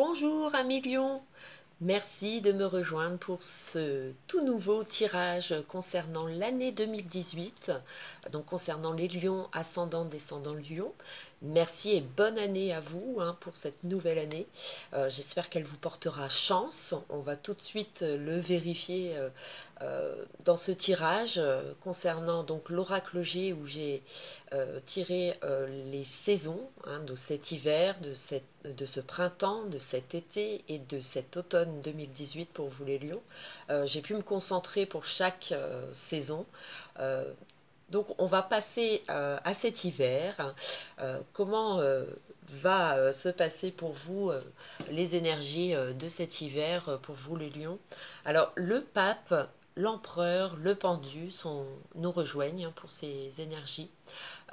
Bonjour amis Lions, merci de me rejoindre pour ce tout nouveau tirage concernant l'année 2018, donc concernant les Lions ascendant, descendant Lion. Merci et bonne année à vous pour cette nouvelle année. J'espère qu'elle vous portera chance. On va tout de suite le vérifier dans ce tirage concernant donc l'oracle G où j'ai tiré les saisons de cet hiver, de ce printemps, de cet été et de cet automne 2018 pour vous les Lions. J'ai pu me concentrer pour chaque saison. Donc on va passer à cet hiver. Comment va se passer pour vous les énergies de cet hiver pour vous les lions? Alors le pape, l'empereur, le pendu nous rejoignent pour ces énergies.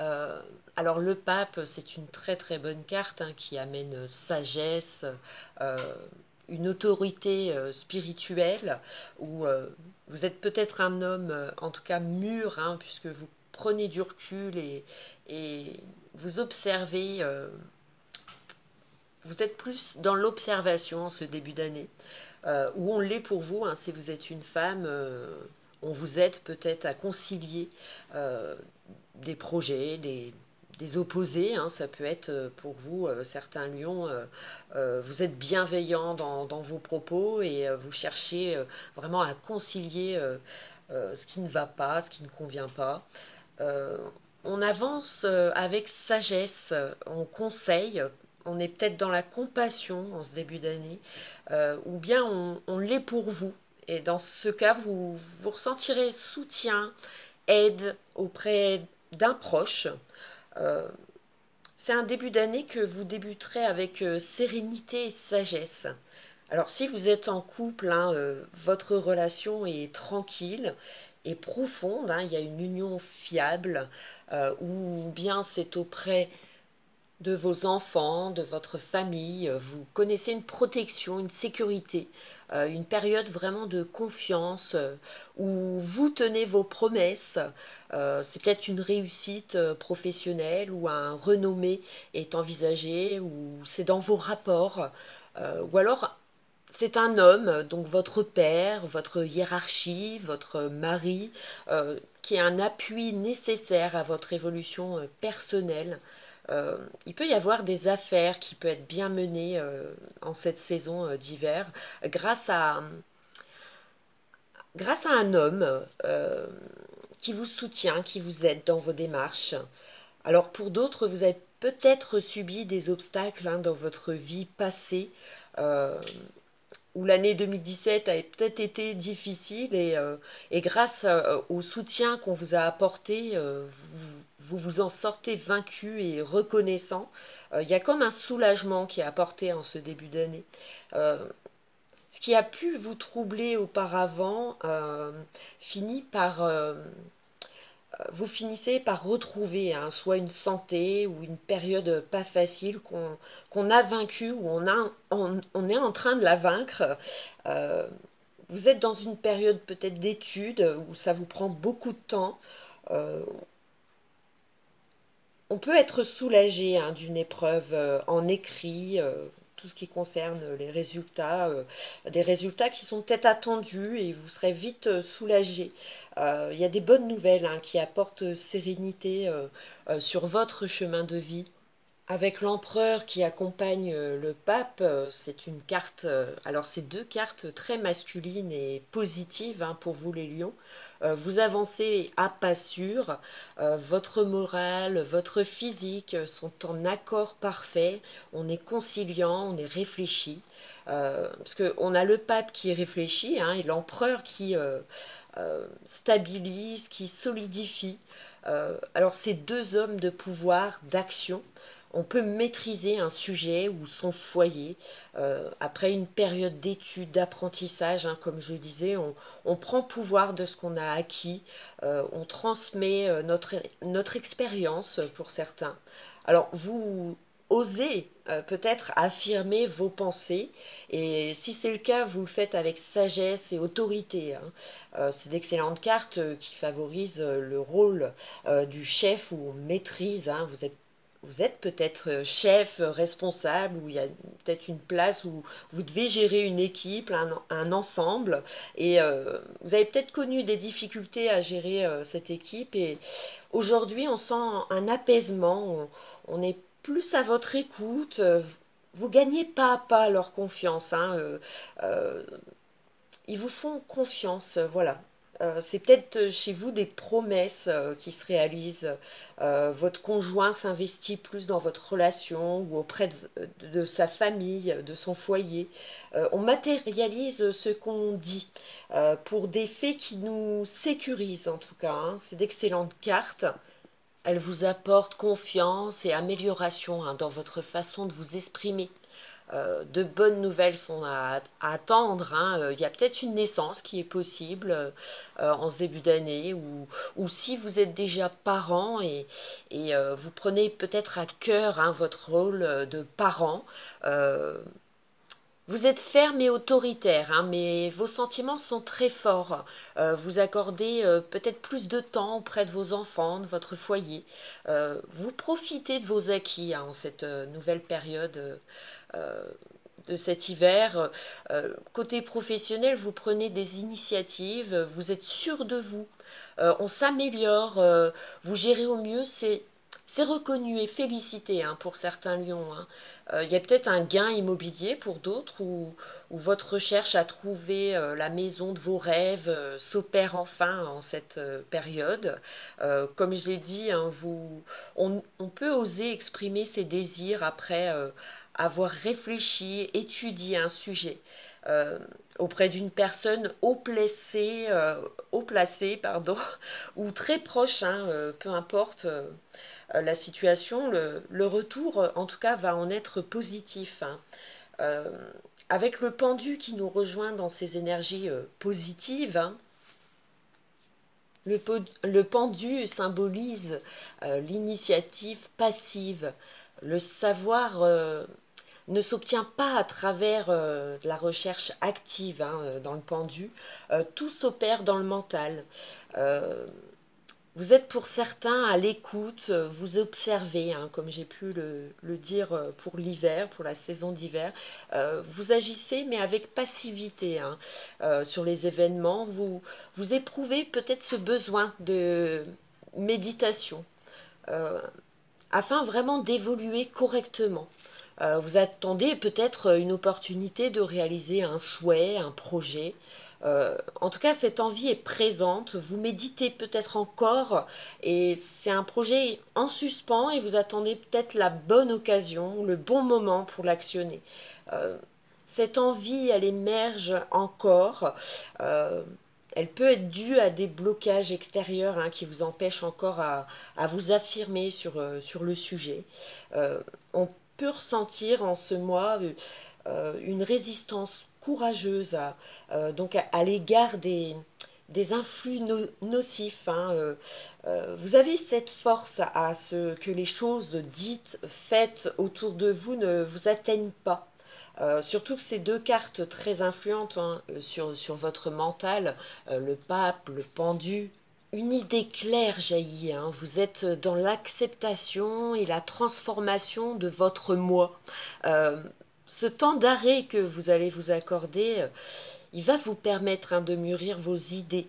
Euh, alors le pape, c'est une très très bonne carte qui amène sagesse, euh, une autorité spirituelle, où vous êtes peut-être un homme, en tout cas mûr, puisque vous prenez du recul et vous observez, vous êtes plus dans l'observation en ce début d'année, où on l'est pour vous, si vous êtes une femme, on vous aide peut-être à concilier euh, des projets, des opposés, ça peut être pour vous, certains lions, vous êtes bienveillant dans vos propos et vous cherchez vraiment à concilier ce qui ne va pas, ce qui ne convient pas. Euh, on avance avec sagesse, on conseille, on est peut-être dans la compassion en ce début d'année, ou bien on l'est pour vous. Et dans ce cas, vous ressentirez soutien, aide auprès d'un proche. Euh, c'est un début d'année que vous débuterez avec sérénité et sagesse. Alors si vous êtes en couple, votre relation est tranquille et profonde, il y a une union fiable, ou bien c'est auprès de vos enfants, de votre famille, vous connaissez une protection, une sécurité, une période vraiment de confiance où vous tenez vos promesses. C'est peut-être une réussite professionnelle ou un renommé est envisagé ou c'est dans vos rapports. Ou alors c'est un homme, donc votre père, votre hiérarchie, votre mari, qui est un appui nécessaire à votre évolution personnelle. Il peut y avoir des affaires qui peuvent être bien menées en cette saison d'hiver grâce à, grâce à un homme qui vous soutient, qui vous aide dans vos démarches. Alors pour d'autres, vous avez peut-être subi des obstacles dans votre vie passée, euh, où l'année 2017 a peut-être été difficile et grâce au soutien qu'on vous a apporté, vous en sortez vaincu et reconnaissant. Il y a comme un soulagement qui est apporté en ce début d'année. Euh, ce qui a pu vous troubler auparavant finit par vous finissez par retrouver soit une santé ou une période pas facile qu'on a vaincue ou on est en train de la vaincre. Euh, vous êtes dans une période peut-être d'études où ça vous prend beaucoup de temps. Euh, on peut être soulagé d'une épreuve en écrit, tout ce qui concerne les résultats, des résultats qui sont peut-être attendus et vous serez vite soulagé. Il y a des bonnes nouvelles qui apportent sérénité sur votre chemin de vie. Avec l'empereur qui accompagne le pape, c'est une carte. Alors, c'est deux cartes très masculines et positives pour vous, les lions. Vous avancez à pas sûr. Votre morale, votre physique sont en accord parfait. On est conciliant, on est réfléchi. Parce qu'on a le pape qui réfléchit et l'empereur qui stabilise, qui solidifie. Alors, ces deux hommes de pouvoir, d'action, on peut maîtriser un sujet ou son foyer après une période d'études, d'apprentissage, comme je le disais, on prend pouvoir de ce qu'on a acquis, on transmet notre expérience pour certains. Alors vous osez peut-être affirmer vos pensées et si c'est le cas, vous le faites avec sagesse et autorité. C'est d'excellentes cartes qui favorisent le rôle du chef où on maîtrise, vous êtes vous êtes peut-être chef, responsable, ou il y a peut-être une place où vous devez gérer une équipe, un ensemble, et vous avez peut-être connu des difficultés à gérer cette équipe, et aujourd'hui on sent un apaisement, on est plus à votre écoute, vous gagnez pas à pas leur confiance, hein, euh, ils vous font confiance, voilà. C'est peut-être chez vous des promesses qui se réalisent. Votre conjoint s'investit plus dans votre relation ou auprès de sa famille, de son foyer. On matérialise ce qu'on dit pour des faits qui nous sécurisent en tout cas, hein. C'est d'excellentes cartes. Elles vous apportent confiance et amélioration, hein, dans votre façon de vous exprimer. De bonnes nouvelles sont à attendre, hein. Il y a peut-être une naissance qui est possible en ce début d'année, ou si vous êtes déjà parent et vous prenez peut-être à cœur, hein, votre rôle de parent. euh, vous êtes ferme et autoritaire, hein, mais vos sentiments sont très forts. Vous accordez peut-être plus de temps auprès de vos enfants, de votre foyer. Vous profitez de vos acquis, hein, en cette nouvelle période euh, de cet hiver. Côté professionnel, vous prenez des initiatives, vous êtes sûr de vous. On s'améliore, vous gérez au mieux, c'est reconnu et félicité, hein, pour certains lions, hein. Il y a peut-être un gain immobilier pour d'autres, où votre recherche à trouver la maison de vos rêves s'opère enfin en cette période. Comme je l'ai dit, hein, on peut oser exprimer ses désirs après avoir réfléchi, étudié un sujet. Euh, Auprès d'une personne haut placée, pardon, ou très proche, hein, peu importe la situation, le retour, en tout cas, va en être positif, hein. Euh, Avec le pendu qui nous rejoint dans ses énergies positives, hein, le pendu symbolise l'initiative passive, le savoir ne s'obtient pas à travers de la recherche active, hein, dans le pendu. Tout s'opère dans le mental. Euh, Vous êtes pour certains à l'écoute, vous observez, hein, comme j'ai pu le dire pour l'hiver, pour la saison d'hiver. Vous agissez, mais avec passivité, hein, sur les événements. Vous éprouvez peut-être ce besoin de méditation, euh, afin vraiment d'évoluer correctement. Vous attendez peut-être une opportunité de réaliser un souhait, un projet. En tout cas, cette envie est présente. Vous méditez peut-être encore et c'est un projet en suspens et vous attendez peut-être la bonne occasion, le bon moment pour l'actionner. Euh, cette envie, elle émerge encore. Euh, Elle peut être due à des blocages extérieurs, hein, qui vous empêchent encore à vous affirmer sur le sujet. On peut ressentir en ce mois une résistance courageuse donc à l'égard des influx nocifs, hein. Vous avez cette force à ce que les choses dites, faites autour de vous ne vous atteignent pas. Surtout que ces deux cartes très influentes, hein, sur votre mental, le pape, le pendu, une idée claire jaillit, hein. Vous êtes dans l'acceptation et la transformation de votre moi. Euh, Ce temps d'arrêt que vous allez vous accorder, il va vous permettre, hein, de mûrir vos idées,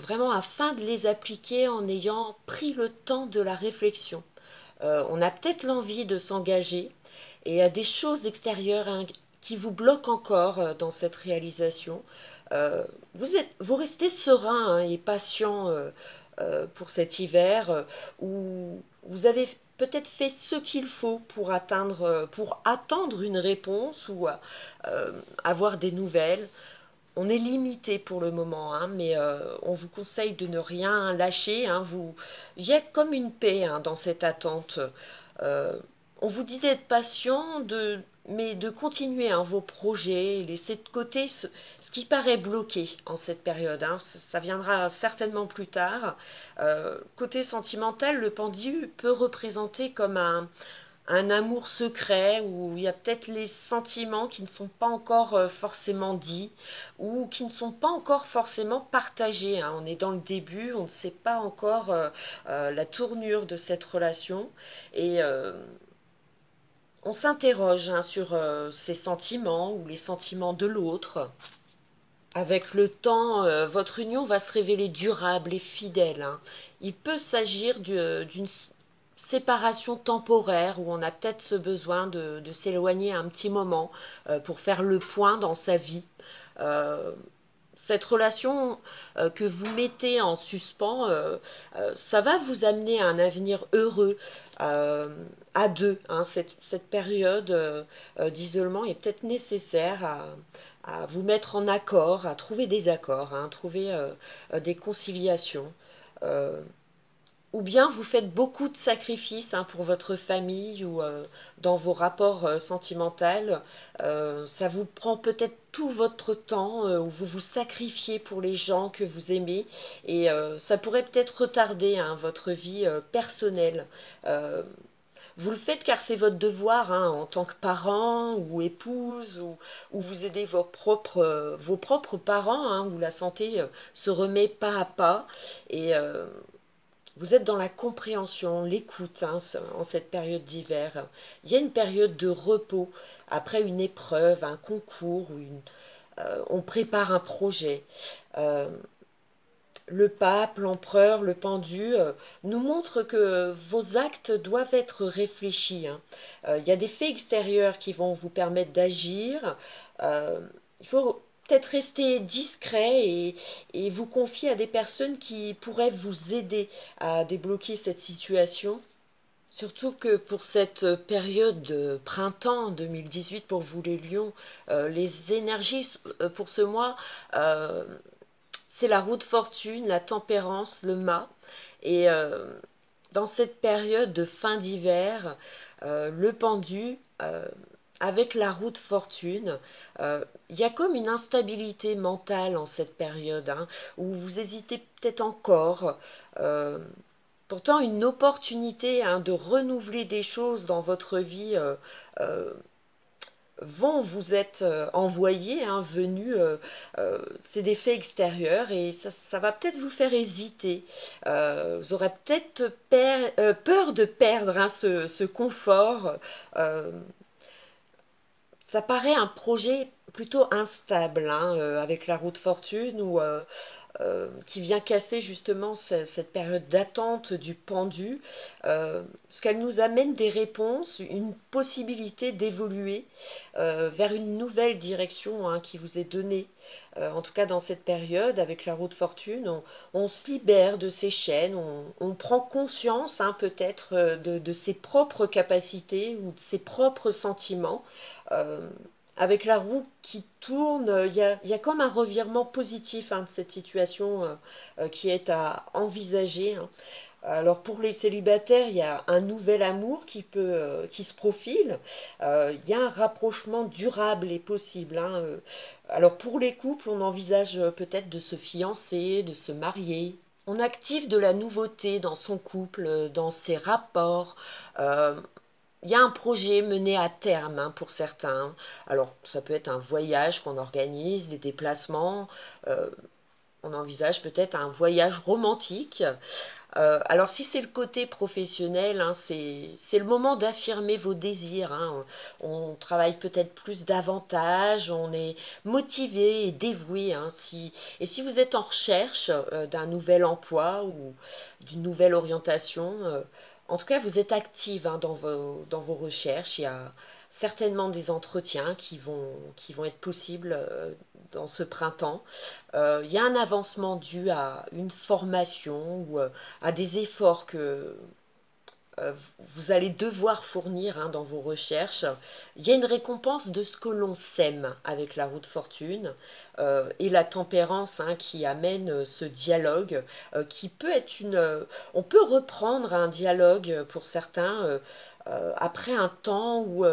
vraiment afin de les appliquer en ayant pris le temps de la réflexion. On a peut-être l'envie de s'engager et il y a des choses extérieures, hein, qui vous bloquent encore dans cette réalisation. Vous restez serein, hein, et patient pour cet hiver où vous avez peut-être fait ce qu'il faut pour attendre une réponse ou avoir des nouvelles. On est limité pour le moment, hein, mais on vous conseille de ne rien lâcher, hein. Il y a comme une paix, hein, dans cette attente. Euh, on vous dit d'être patient, mais de continuer, hein, vos projets, laisser de côté ce qui paraît bloqué en cette période, hein. Ça viendra certainement plus tard. Côté sentimental, le pendu peut représenter comme un amour secret, où il y a peut-être les sentiments qui ne sont pas encore forcément dits, ou qui ne sont pas encore forcément partagés, hein. On est dans le début, on ne sait pas encore la tournure de cette relation, et on s'interroge, hein, sur ses sentiments ou les sentiments de l'autre. Avec le temps, votre union va se révéler durable et fidèle, hein. Il peut s'agir d'une séparation temporaire où on a peut-être ce besoin de s'éloigner un petit moment pour faire le point dans sa vie. Euh, cette relation que vous mettez en suspens, ça va vous amener à un avenir heureux euh, à deux, hein. Cette période d'isolement est peut-être nécessaire à vous mettre en accord, à trouver des accords, hein, trouver des conciliations. Euh, ou bien vous faites beaucoup de sacrifices, hein, pour votre famille ou dans vos rapports sentimentaux. Ça vous prend peut-être tout votre temps, où vous vous sacrifiez pour les gens que vous aimez. Et ça pourrait peut-être retarder, hein, votre vie personnelle. Euh, vous le faites car c'est votre devoir, hein, en tant que parent ou épouse, ou vous aidez vos propres parents, hein, où la santé se remet pas à pas. Et vous êtes dans la compréhension, l'écoute, hein, en cette période d'hiver. Il y a une période de repos après une épreuve, un concours, on prépare un projet. Euh, le pape, l'empereur, le pendu nous montrent que vos actes doivent être réfléchis, hein. Il y a des faits extérieurs qui vont vous permettre d'agir. Euh, il faut peut-être rester discret et vous confier à des personnes qui pourraient vous aider à débloquer cette situation. Surtout que pour cette période de printemps 2018 pour vous les lions, les énergies pour ce mois, euh, c'est la roue de fortune, la tempérance, le mât. Et dans cette période de fin d'hiver, le pendu, avec la roue de fortune, il y a comme une instabilité mentale en cette période, hein, où vous hésitez peut-être encore. euh, Pourtant, une opportunité, hein, de renouveler des choses dans votre vie euh, vont vous être envoyés, hein, venus. C'est des faits extérieurs et ça va peut-être vous faire hésiter. Vous aurez peut-être peur de perdre, hein, ce confort. Euh, Ça paraît un projet plutôt instable, hein, avec la roue de fortune, ou qui vient casser justement cette période d'attente du pendu, parce qu'elle nous amène des réponses, une possibilité d'évoluer vers une nouvelle direction, hein, qui vous est donnée. En tout cas, dans cette période, avec la roue de fortune, on se libère de ses chaînes, on prend conscience, hein, peut-être de ses propres capacités ou de ses propres sentiments. Euh, Avec la roue qui tourne, il y a comme un revirement positif, hein, de cette situation qui est à envisager, hein. Alors pour les célibataires, il y a un nouvel amour qui se profile. Il y a un rapprochement durable et possible, hein. Alors pour les couples, on envisage peut-être de se fiancer, de se marier. On active de la nouveauté dans son couple, dans ses rapports. Euh, il y a un projet mené à terme, hein, pour certains. Alors, ça peut être un voyage qu'on organise, des déplacements. euh, on envisage peut-être un voyage romantique. Alors, si c'est le côté professionnel, hein, c'est le moment d'affirmer vos désirs, hein. On travaille peut-être plus davantage, on est motivé et dévoué, hein. Et si vous êtes en recherche d'un nouvel emploi ou d'une nouvelle orientation, en tout cas, vous êtes active, hein, dans vos recherches. Il y a certainement des entretiens qui vont être possibles dans ce printemps. Il y a un avancement dû à une formation ou à des efforts que vous allez devoir fournir, hein, dans vos recherches. Il y a une récompense de ce que l'on sème avec la roue de fortune et la tempérance, hein, qui amène ce dialogue qui peut être on peut reprendre un dialogue pour certains après un temps où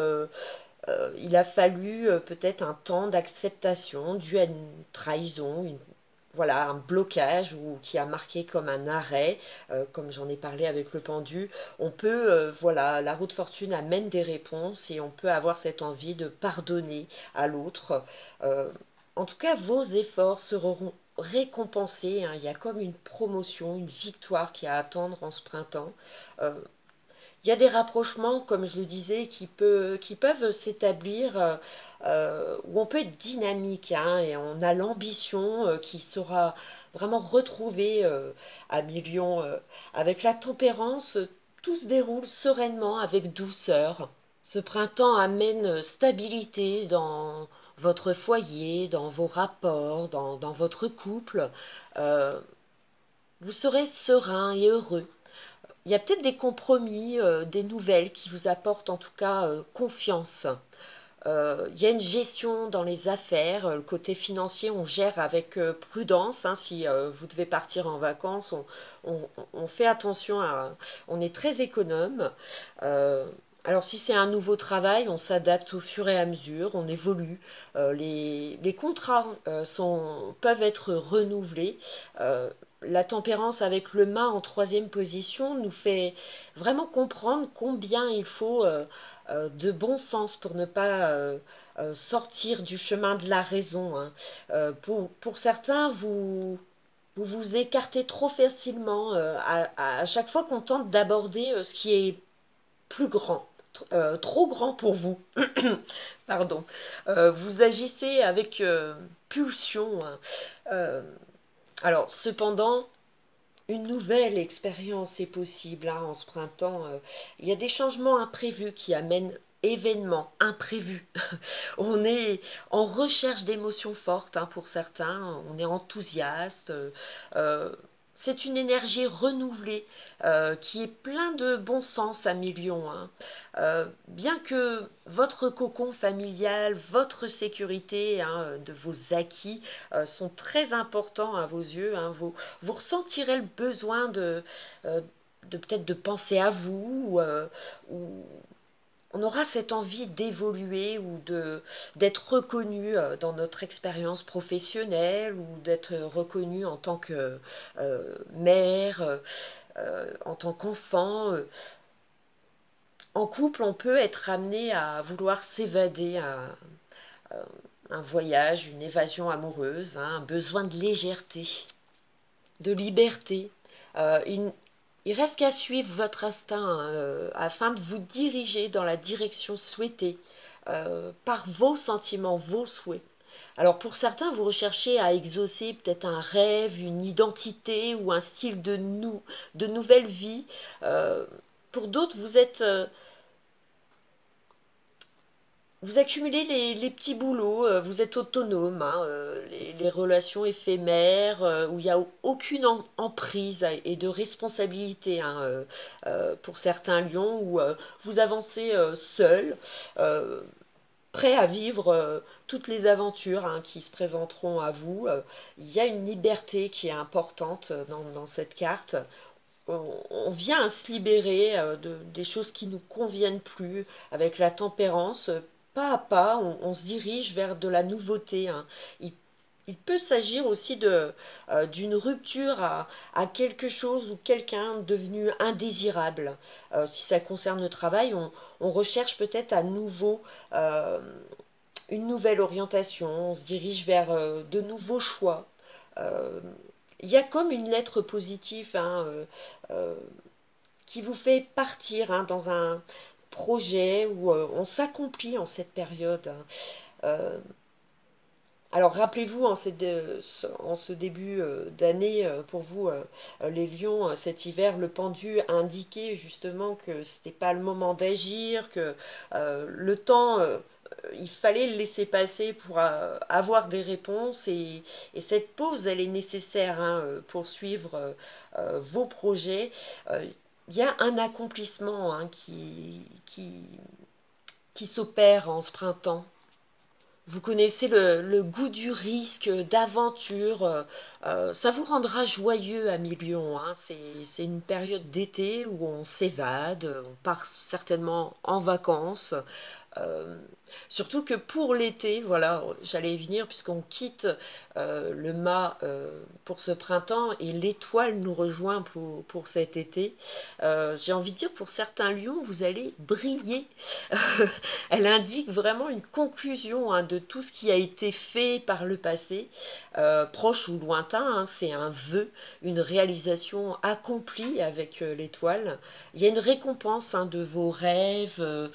il a fallu peut-être un temps d'acceptation dû à une trahison, voilà, un blocage ou qui a marqué comme un arrêt, comme j'en ai parlé avec le pendu, on peut, voilà, la roue de fortune amène des réponses et on peut avoir cette envie de pardonner à l'autre. Euh, En tout cas, vos efforts seront récompensés, hein. Il y a comme une promotion, une victoire qui est à attendre en ce printemps. Euh, il y a des rapprochements, comme je le disais, qui peuvent s'établir, où on peut être dynamique, hein, et on a l'ambition qui sera vraiment retrouvée à Million. Avec la tempérance, tout se déroule sereinement, avec douceur. Ce printemps amène stabilité dans votre foyer, dans vos rapports, dans votre couple. Euh, vous serez serein et heureux. Il y a peut-être des compromis, des nouvelles qui vous apportent en tout cas confiance. Il y a une gestion dans les affaires. Le côté financier, on gère avec prudence, hein. Si vous devez partir en vacances, on fait attention à... On est très économe. Euh, alors si c'est un nouveau travail, on s'adapte au fur et à mesure, on évolue. Les contrats peuvent être renouvelés. Euh, la tempérance avec le mât en troisième position nous fait vraiment comprendre combien il faut de bon sens pour ne pas sortir du chemin de la raison, hein. Pour certains, vous vous écartez trop facilement à chaque fois qu'on tente d'aborder ce qui est plus grand, trop grand pour vous. Pardon. Vous agissez avec pulsion, hein. Euh, alors, cependant, une nouvelle expérience est possible, hein, en ce printemps. Il y a des changements imprévus qui amènent événements imprévus. On est en recherche d'émotions fortes, hein, pour certains, on est enthousiaste. Euh, c'est une énergie renouvelée qui est plein de bon sens à millions, hein. Bien que votre cocon familial, votre sécurité, hein, de vos acquis sont très importants à vos yeux, hein, vous ressentirez le besoin euh, de peut-être de penser à vous, ou on aura cette envie d'évoluer ou d'être reconnu dans notre expérience professionnelle ou d'être reconnu en tant que mère, en tant qu'enfant. En couple, on peut être amené à vouloir s'évader à un voyage, une évasion amoureuse, hein, un besoin de légèreté, de liberté. Une, il reste qu'à suivre votre instinct, afin de vous diriger dans la direction souhaitée par vos sentiments, vos souhaits. Alors pour certains, vous recherchez à exaucer peut-être un rêve, une identité ou un style de nouvelle vie. Euh, pour d'autres, vous accumulez les petits boulots, vous êtes autonome, hein, les relations éphémères, où il n'y a aucune emprise et de responsabilité, hein, pour certains lions, où vous avancez seul, euh, prêt à vivre toutes les aventures, hein, qui se présenteront à vous. Il y a une liberté qui est importante dans cette carte. On vient à se libérer des choses qui nous conviennent plus avec la tempérance. Pas à pas, on se dirige vers de la nouveauté, hein. Il, il peut s'agir aussi d'une rupture à quelque chose ou quelqu'un devenu indésirable. Si ça concerne le travail, on recherche peut-être à nouveau euh, une nouvelle orientation, on se dirige vers de nouveaux choix. Euh, il y a comme une lettre positive, hein, euh, qui vous fait partir, hein, dans un projet où on s'accomplit en cette période, hein. Euh, alors rappelez-vous, en ce début d'année, pour vous, les lions, cet hiver, le pendu a indiqué justement que c'était pas le moment d'agir, que le temps, il fallait le laisser passer pour avoir des réponses, et cette pause, elle est nécessaire, hein, pour suivre vos projets. Euh, il y a un accomplissement, hein, qui s'opère en ce printemps. Vous connaissez le goût du risque, d'aventure. Ça vous rendra joyeux à Million, hein. C'est une période d'été où on s'évade, on part certainement en vacances. Euh, Surtout que pour l'été, voilà, j'allais y venir puisqu'on quitte le mât pour ce printemps et l'étoile nous rejoint pour cet été. J'ai envie de dire pour certains lions, vous allez briller. Elle indique vraiment une conclusion hein, de tout ce qui a été fait par le passé, proche ou lointain. Hein, c'est un vœu, une réalisation accomplie avec l'étoile. Il y a une récompense hein, de vos rêves.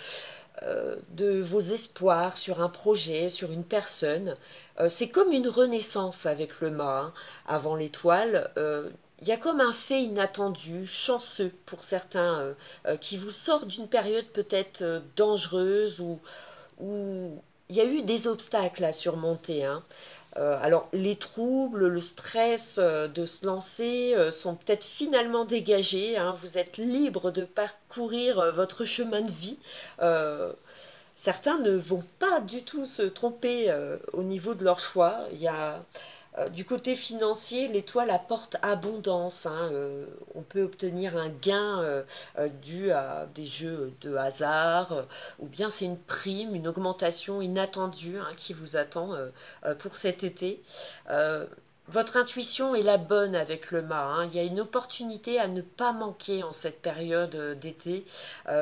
De vos espoirs sur un projet, sur une personne. C'est comme une renaissance avec le mât. Hein. Avant l'étoile, il y a comme un fait inattendu, chanceux pour certains, qui vous sort d'une période peut-être dangereuse où il y a eu des obstacles à surmonter. Hein. Alors les troubles, le stress de se lancer sont peut-être finalement dégagés. Hein. Vous êtes libre de parcourir votre chemin de vie. Euh, Certains ne vont pas du tout se tromper au niveau de leur choix. Il y a du côté financier, l'étoile apporte abondance. Hein. On peut obtenir un gain dû à des jeux de hasard, ou bien c'est une prime, une augmentation inattendue hein, qui vous attend pour cet été. Euh, Votre intuition est la bonne avec le mât. Hein. Il y a une opportunité à ne pas manquer en cette période d'été.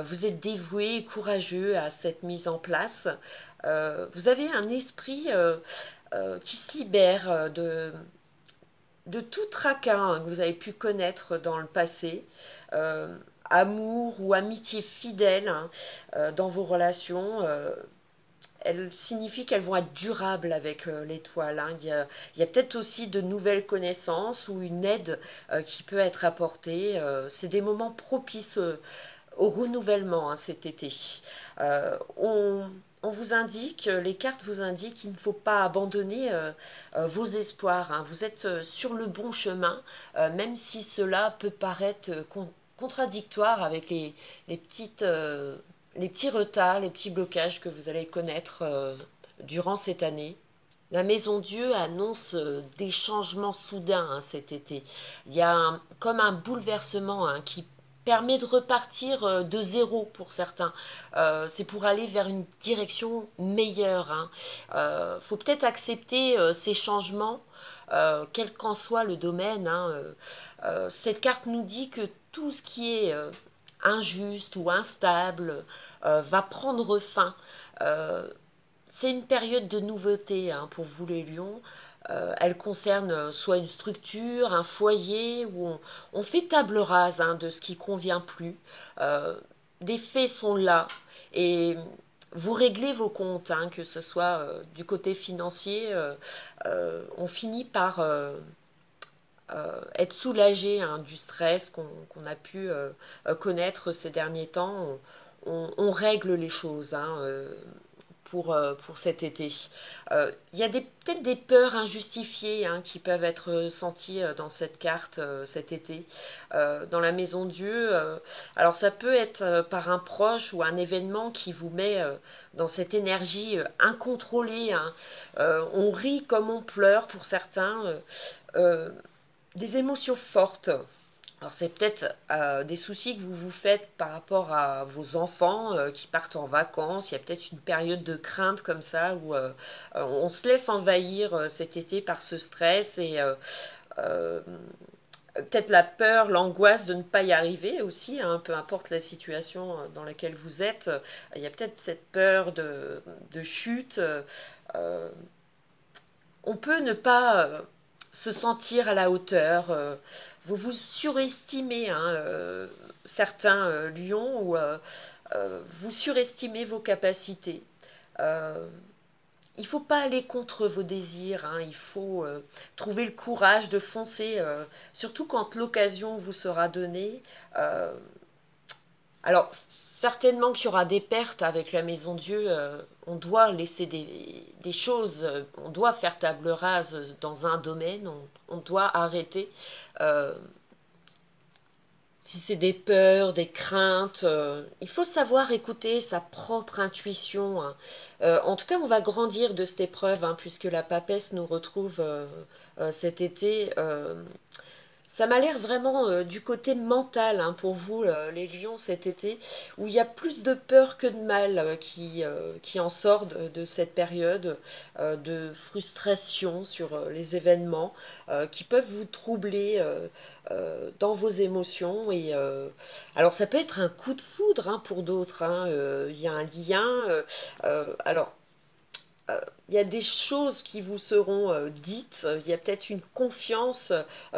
Vous êtes dévoué et courageux à cette mise en place. Vous avez un esprit qui se libère de tout tracas hein, que vous avez pu connaître dans le passé. Euh, Amour ou amitié fidèle hein, dans vos relations. Elle signifie qu'elles vont être durables avec l'étoile. Hein. Il y a peut-être aussi de nouvelles connaissances ou une aide qui peut être apportée. C'est des moments propices au renouvellement hein, cet été. On vous indique, les cartes vous indiquent qu'il ne faut pas abandonner vos espoirs. Hein. Vous êtes sur le bon chemin, même si cela peut paraître contradictoire avec les petits retards, les petits blocages que vous allez connaître durant cette année. La Maison Dieu annonce des changements soudains hein, cet été. Il y a comme un bouleversement hein, qui permet de repartir de zéro pour certains. C'est pour aller vers une direction meilleure. Hein. Faut peut-être accepter ces changements, quel qu'en soit le domaine. Hein. Cette carte nous dit que tout ce qui est injuste ou instable va prendre fin. Euh, c'est une période de nouveauté hein, pour vous les lions. Elle concerne soit une structure, un foyer, où on fait table rase hein, de ce qui convient plus. Euh, des faits sont là et vous réglez vos comptes, hein, que ce soit du côté financier, on finit par être soulagé hein, du stress qu'on a pu connaître ces derniers temps. On règle les choses. Hein, pour cet été. Il y a peut-être des peurs injustifiées hein, qui peuvent être senties dans cette carte cet été, dans la maison Dieu. Alors ça peut être par un proche ou un événement qui vous met dans cette énergie incontrôlée. Hein. On rit comme on pleure pour certains. Euh, des émotions fortes. Alors c'est peut-être des soucis que vous vous faites par rapport à vos enfants qui partent en vacances. Il y a peut-être une période de crainte comme ça où on se laisse envahir cet été par ce stress et euh, peut-être la peur, l'angoisse de ne pas y arriver aussi, hein, peu importe la situation dans laquelle vous êtes. Il y a peut-être cette peur de chute. Euh, on peut ne pas se sentir à la hauteur. Vous vous surestimez, hein, certains lions, ou vous surestimez vos capacités. Euh, il ne faut pas aller contre vos désirs, hein, il faut trouver le courage de foncer, surtout quand l'occasion vous sera donnée. Euh, alors, certainement qu'il y aura des pertes avec la Maison Dieu. On doit laisser des choses, on doit faire table rase dans un domaine, on doit arrêter. Euh, Si c'est des peurs, des craintes, il faut savoir écouter sa propre intuition. Hein. En tout cas, on va grandir de cette épreuve, hein, puisque la papesse nous retrouve cet été. Ça m'a l'air vraiment du côté mental hein, pour vous, les lions, cet été, où il y a plus de peur que de mal qui en sort de cette période de frustration sur les événements qui peuvent vous troubler dans vos émotions. Alors, ça peut être un coup de foudre hein, pour d'autres. Hein, il y a un lien. Alors, il y a des choses qui vous seront dites, il y a peut-être une confiance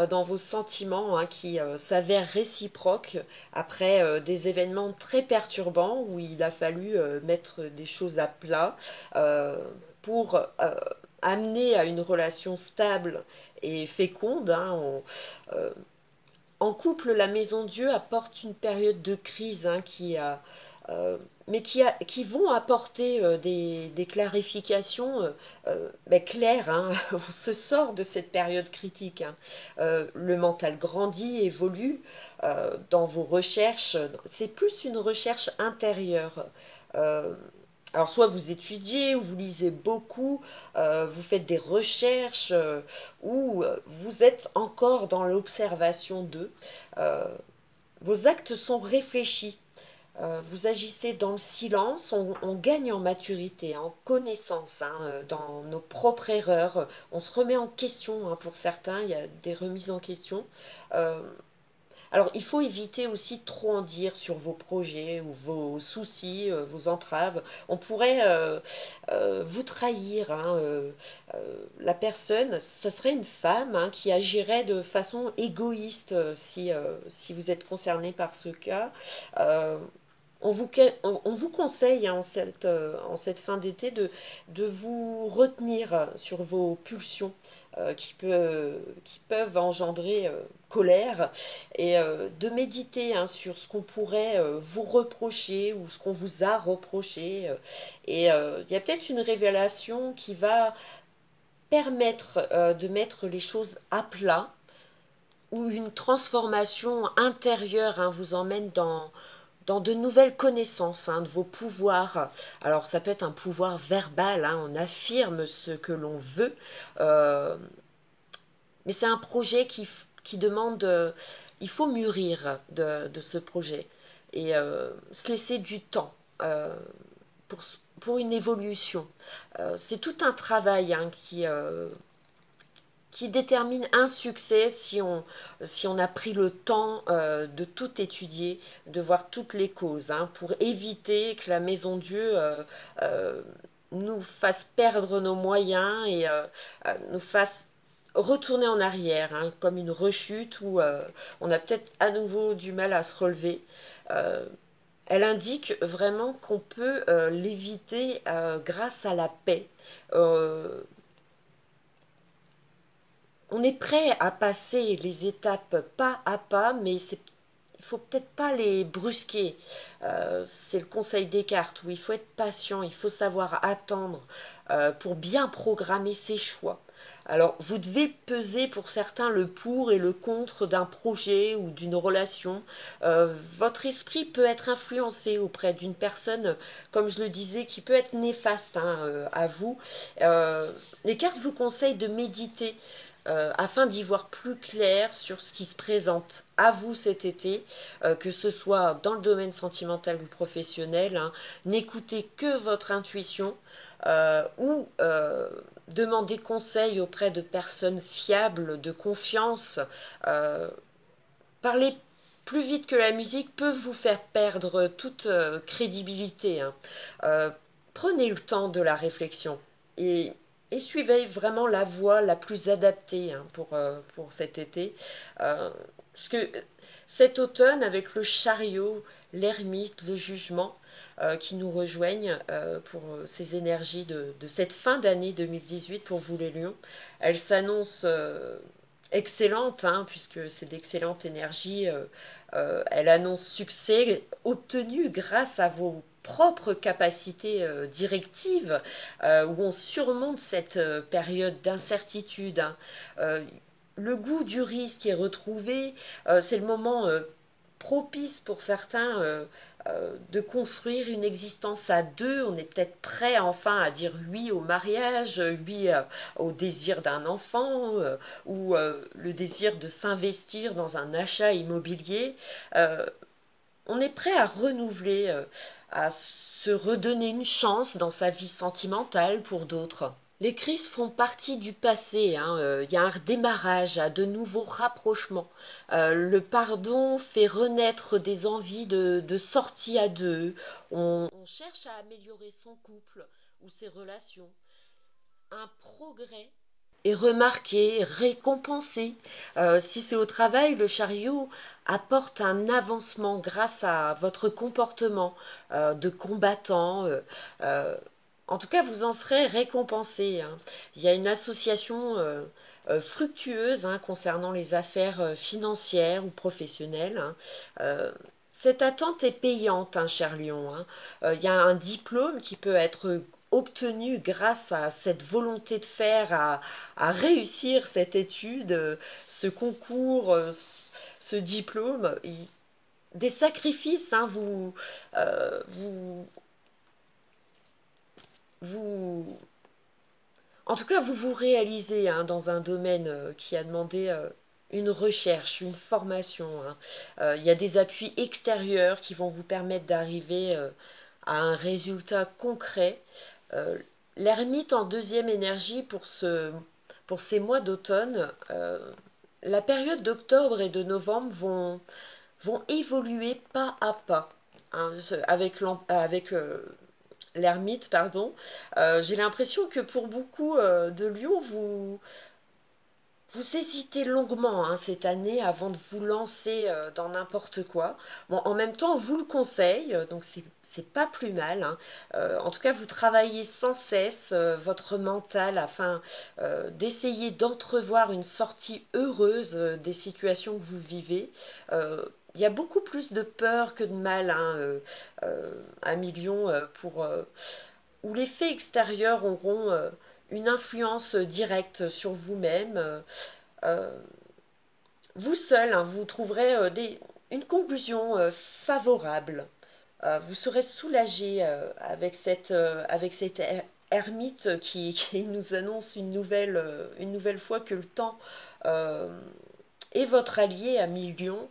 dans vos sentiments hein, qui s'avère réciproque après des événements très perturbants où il a fallu mettre des choses à plat euh, pour amener à une relation stable et féconde. Hein. En couple, la Maison Dieu apporte une période de crise hein, euh, mais qui vont apporter des clarifications claires. Hein. On se sort de cette période critique. Hein. Le mental grandit, évolue dans vos recherches. C'est plus une recherche intérieure. Euh, alors soit vous étudiez ou vous lisez beaucoup, vous faites des recherches ou vous êtes encore dans l'observation d'eux. Euh, Vos actes sont réfléchis. Vous agissez dans le silence, on gagne en maturité, en connaissance hein, dans nos propres erreurs. On se remet en question hein, pour certains, il y a des remises en question. Euh, alors, il faut éviter aussi de trop en dire sur vos projets ou vos soucis, vos entraves. On pourrait vous trahir. Hein, la personne, ce serait une femme hein, qui agirait de façon égoïste si vous êtes concerné par ce cas. Euh, on vous conseille hein, en cette fin d'été de vous retenir sur vos pulsions qui peuvent engendrer colère et de méditer hein, sur ce qu'on pourrait vous reprocher ou ce qu'on vous a reproché. Il y a peut-être une révélation qui va permettre de mettre les choses à plat ou une transformation intérieure hein, vous emmène dans de nouvelles connaissances hein, de vos pouvoirs. Alors ça peut être un pouvoir verbal, hein, on affirme ce que l'on veut, euh, mais c'est un projet qui demande, il faut mûrir de ce projet et se laisser du temps pour, pour une évolution. C'est tout un travail hein, qui détermine un succès si on a pris le temps de tout étudier, de voir toutes les causes, hein, pour éviter que la Maison Dieu nous fasse perdre nos moyens et nous fasse retourner en arrière, hein, comme une rechute où on a peut-être à nouveau du mal à se relever. Euh, Elle indique vraiment qu'on peut l'éviter grâce à la paix. Euh, on est prêt à passer les étapes pas à pas, mais il faut peut-être pas les brusquer. C'est le conseil des cartes où il faut être patient, il faut savoir attendre pour bien programmer ses choix. Alors, vous devez peser pour certains le pour et le contre d'un projet ou d'une relation. Votre esprit peut être influencé auprès d'une personne, comme je le disais, qui peut être néfaste hein, à vous. Les cartes vous conseillent de méditer afin d'y voir plus clair sur ce qui se présente à vous cet été, que ce soit dans le domaine sentimental ou professionnel. Hein. N'écoutez que votre intuition ou demandez conseil auprès de personnes fiables, de confiance. Euh, Parler plus vite que la musique peut vous faire perdre toute crédibilité. Hein. Euh, Prenez le temps de la réflexion et, et suivez vraiment la voie la plus adaptée hein, pour cet été. Parce que cet automne, avec le chariot, l'ermite, le jugement qui nous rejoignent pour ces énergies de cette fin d'année 2018 pour vous les lions, elle s'annonce excellente, hein, puisque c'est d'excellente énergie. Elle annonce succès obtenu grâce à vos propres capacités directives, où on surmonte cette période d'incertitude. Hein. Le goût du risque est retrouvé. C'est le moment propice pour certains de construire une existence à deux. On est peut-être prêt enfin à dire oui au mariage, oui au désir d'un enfant, ou le désir de s'investir dans un achat immobilier. Euh, on est prêt à renouveler, à se redonner une chance dans sa vie sentimentale pour d'autres. Les crises font partie du passé, hein. Il y a un redémarrage, de nouveaux rapprochements. Le pardon fait renaître des envies de sortie à deux. On cherche à améliorer son couple ou ses relations. Un progrès est remarqué, récompensé. Si c'est au travail, le chariot apporte un avancement grâce à votre comportement de combattant. En tout cas, vous en serez récompensé, hein. Il y a une association fructueuse, hein, concernant les affaires financières ou professionnelles, hein. Euh, cette attente est payante, hein, cher Lion, hein. Il y a un diplôme qui peut être obtenu grâce à cette volonté de faire, à réussir cette étude, ce concours, ce diplôme. Des sacrifices, hein, euh, vous, vous, en tout cas, vous vous réalisez, hein, dans un domaine qui a demandé une recherche, une formation, hein. Il y a des appuis extérieurs qui vont vous permettre d'arriver à un résultat concret. Euh, L'ermite en deuxième énergie pour ces mois d'automne, la période d'octobre et de novembre vont évoluer pas à pas, hein, avec l'ermite, pardon. J'ai l'impression que pour beaucoup de lions, vous hésitez longuement, hein, cette année avant de vous lancer dans n'importe quoi. Bon, en même temps, on vous le conseille, donc c'est pas plus mal, hein. En tout cas, vous travaillez sans cesse votre mental afin d'essayer d'entrevoir une sortie heureuse des situations que vous vivez. Il y a beaucoup plus de peur que de mal, hein, à millions, où les faits extérieurs auront une influence directe sur vous-même. Euh, Vous seul, hein, vous trouverez une conclusion favorable. Vous serez soulagé avec cette ermite qui nous annonce une nouvelle fois que le temps euh, est votre allié à millions.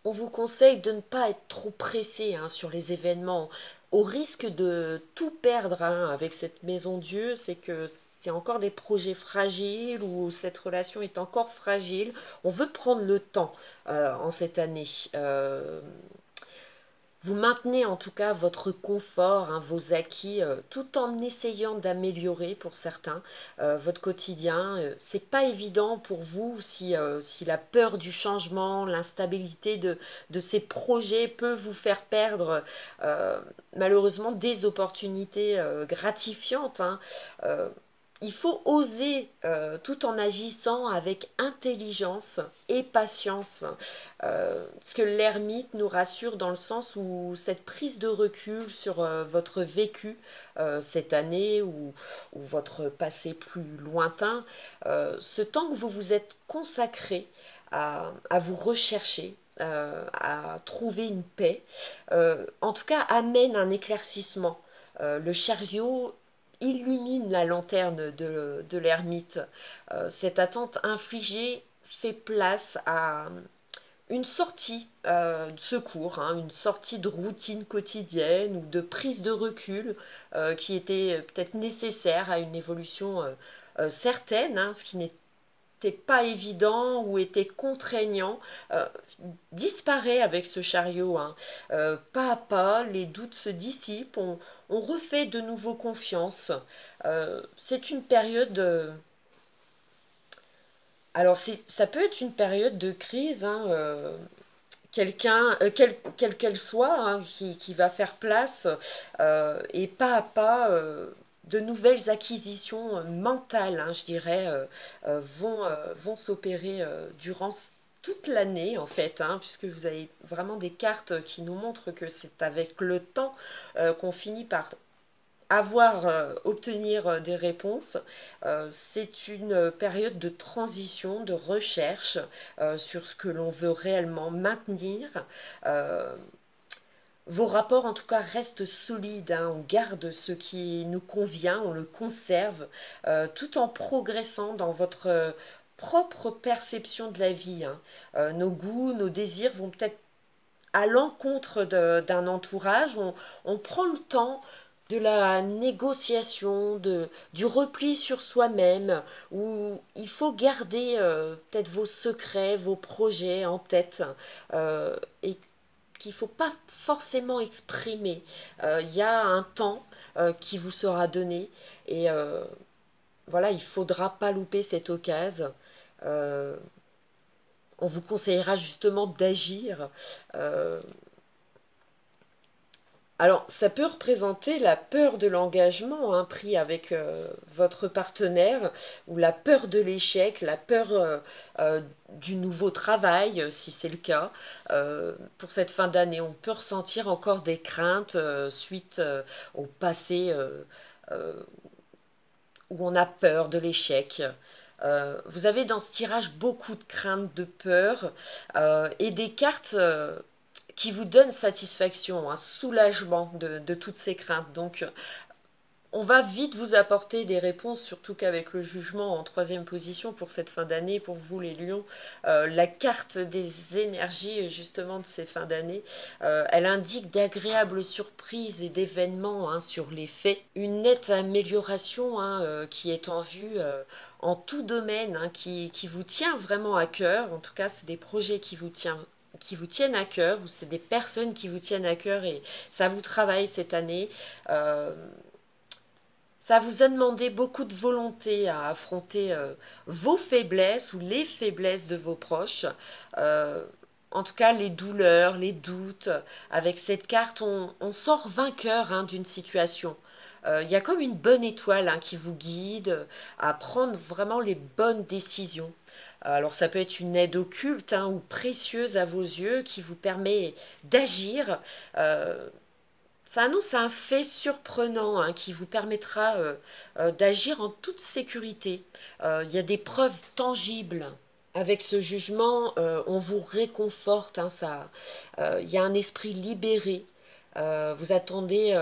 On vous conseille de ne pas être trop pressé, hein, sur les événements, au risque de tout perdre, hein, avec cette maison Dieu. C'est que c'est encore des projets fragiles ou cette relation est encore fragile. On veut prendre le temps en cette année. Vous maintenez en tout cas votre confort, hein, vos acquis, tout en essayant d'améliorer pour certains votre quotidien. C'est pas évident pour vous si la peur du changement, l'instabilité de ces projets peut vous faire perdre euh, malheureusement des opportunités gratifiantes, hein. Euh, il faut oser, tout en agissant avec intelligence et patience. Parce que l'ermite nous rassure dans le sens où cette prise de recul sur votre vécu cette année ou votre passé plus lointain, ce temps que vous vous êtes consacré à vous rechercher, à trouver une paix, en tout cas amène un éclaircissement. Le chariot illumine la lanterne de l'ermite. Cette attente infligée fait place à une sortie de secours, hein, une sortie de routine quotidienne ou de prise de recul qui était peut-être nécessaire à une évolution certaine, hein, ce qui n'était pas évident ou était contraignant, euh, disparaît avec ce chariot, hein. Pas à pas, les doutes se dissipent, on refait de nouveau confiance. C'est une période alors ça peut être une période de crise, hein, quelqu'un, quelle qu'elle soit, hein, qui va faire place et pas à pas de nouvelles acquisitions mentales, hein, je dirais, vont s'opérer durant toute l'année en fait, hein, puisque vous avez vraiment des cartes qui nous montrent que c'est avec le temps qu'on finit par obtenir des réponses, c'est une période de transition, de recherche sur ce que l'on veut réellement maintenir. Euh, Vos rapports, en tout cas, restent solides, hein. On garde ce qui nous convient, on le conserve, tout en progressant dans votre propre perception de la vie, hein. Nos goûts, nos désirs vont peut-être à l'encontre d'un entourage. On prend le temps de la négociation, du repli sur soi-même, où il faut garder peut-être vos secrets, vos projets en tête, et qu'il ne faut pas forcément exprimer. Il y a un temps qui vous sera donné et voilà, il ne faudra pas louper cette occasion. Euh, on vous conseillera justement d'agir. Euh, alors, ça peut représenter la peur de l'engagement, hein, pris avec votre partenaire, ou la peur de l'échec, la peur du nouveau travail, si c'est le cas. Pour cette fin d'année, on peut ressentir encore des craintes suite au passé euh, où on a peur de l'échec. Vous avez dans ce tirage beaucoup de craintes, de peur, et des cartes qui vous donnent satisfaction, un soulagement de toutes ces craintes. Donc, on va vite vous apporter des réponses, surtout qu'avec le jugement en troisième position pour cette fin d'année, pour vous les lions, la carte des énergies justement de ces fins d'année, elle indique d'agréables surprises et d'événements, hein, sur les faits, une nette amélioration, hein, qui est en vue en tout domaine, hein, qui vous tient vraiment à cœur. En tout cas, c'est des projets qui vous tiennent à cœur, ou c'est des personnes qui vous tiennent à cœur et ça vous travaille cette année. Euh, Ça vous a demandé beaucoup de volonté à affronter vos faiblesses ou les faiblesses de vos proches. Euh, en tout cas, les douleurs, les doutes. Avec cette carte, on sort vainqueur, hein, d'une situation. Il y a comme une bonne étoile, hein, qui vous guide à prendre vraiment les bonnes décisions. Alors ça peut être une aide occulte, hein, ou précieuse à vos yeux qui vous permet d'agir. Euh, Ça annonce un fait surprenant, hein, qui vous permettra d'agir en toute sécurité. Il y a des preuves tangibles. Avec ce jugement, on vous réconforte, hein, il y a un esprit libéré. Vous attendez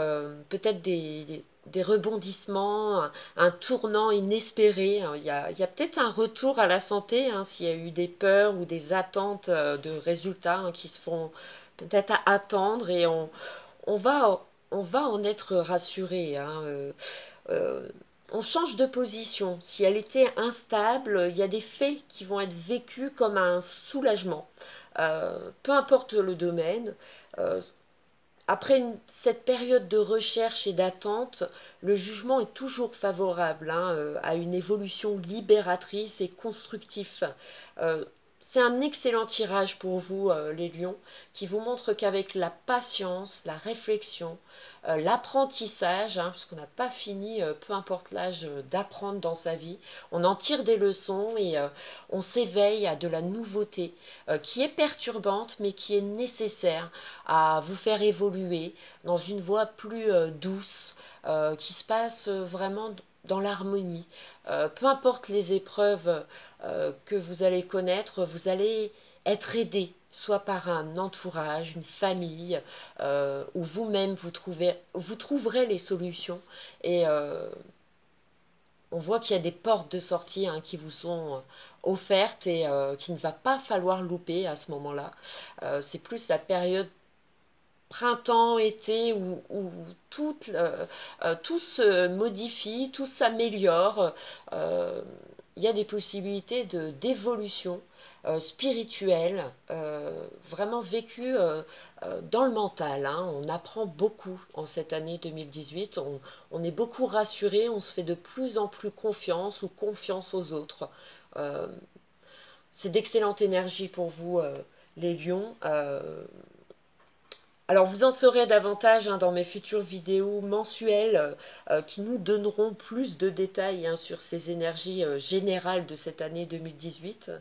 peut-être des rebondissements, un tournant inespéré, hein. Il y a peut-être un retour à la santé, hein, s'il y a eu des peurs ou des attentes de résultats, hein, qui se font peut-être attendre, et on va, on va en être rassuré, hein. On change de position. Si elle était instable, il y a des faits qui vont être vécus comme un soulagement. Peu importe le domaine. euh, Après cette période de recherche et d'attente, le jugement est toujours favorable, hein, à une évolution libératrice et constructive. Euh, c'est un excellent tirage pour vous, les lions, qui vous montre qu'avec la patience, la réflexion, l'apprentissage, hein, parce qu'on n'a pas fini, peu importe l'âge, d'apprendre dans sa vie, on en tire des leçons et on s'éveille à de la nouveauté, qui est perturbante mais qui est nécessaire à vous faire évoluer dans une voie plus douce, qui se passe vraiment dans l'harmonie. Peu importe les épreuves que vous allez connaître, vous allez être aidé, soit par un entourage, une famille, ou vous-même vous trouverez les solutions. Et on voit qu'il y a des portes de sortie, hein, qui vous sont offertes et qu'il ne va pas falloir louper à ce moment-là. C'est plus la période printemps, été, où tout se modifie, tout s'améliore. Euh, il y a des possibilités d'évolution spirituelle, vraiment vécue dans le mental, hein. On apprend beaucoup en cette année 2018. On est beaucoup rassuré, on se fait de plus en plus confiance, ou confiance aux autres. Euh, c'est d'excellente énergie pour vous, les lions. Alors vous en saurez davantage dans mes futures vidéos mensuelles qui nous donneront plus de détails sur ces énergies générales de cette année 2018.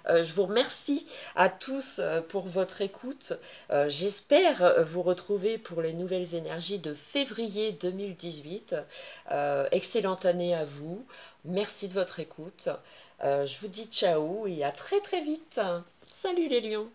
Je vous remercie à tous pour votre écoute. J'espère vous retrouver pour les nouvelles énergies de février 2018. Excellente année à vous. Merci de votre écoute. Je vous dis ciao et à très très vite. Salut les lions!